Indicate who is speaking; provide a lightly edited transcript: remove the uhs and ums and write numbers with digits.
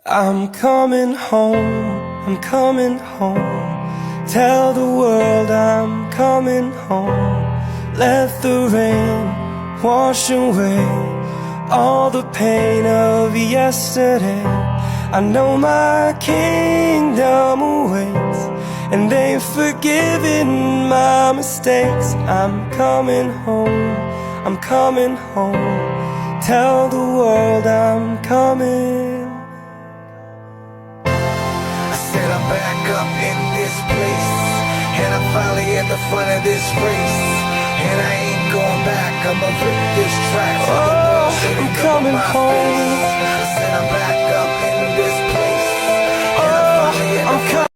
Speaker 1: I'm coming home, I'm coming home. Tell the world I'm coming home. Let the rain wash away all the pain of yesterday. I know my kingdom awaits, and they've forgiven my mistakes. I'm coming home, I'm coming home. Tell the world I'm coming.
Speaker 2: I'm back up in this place, and I'm finally at the front of this race, and I ain't going back. I'ma rip this track to the world,
Speaker 1: I'm coming home.
Speaker 2: I said I'm back up in this place, and I'm finally at the front.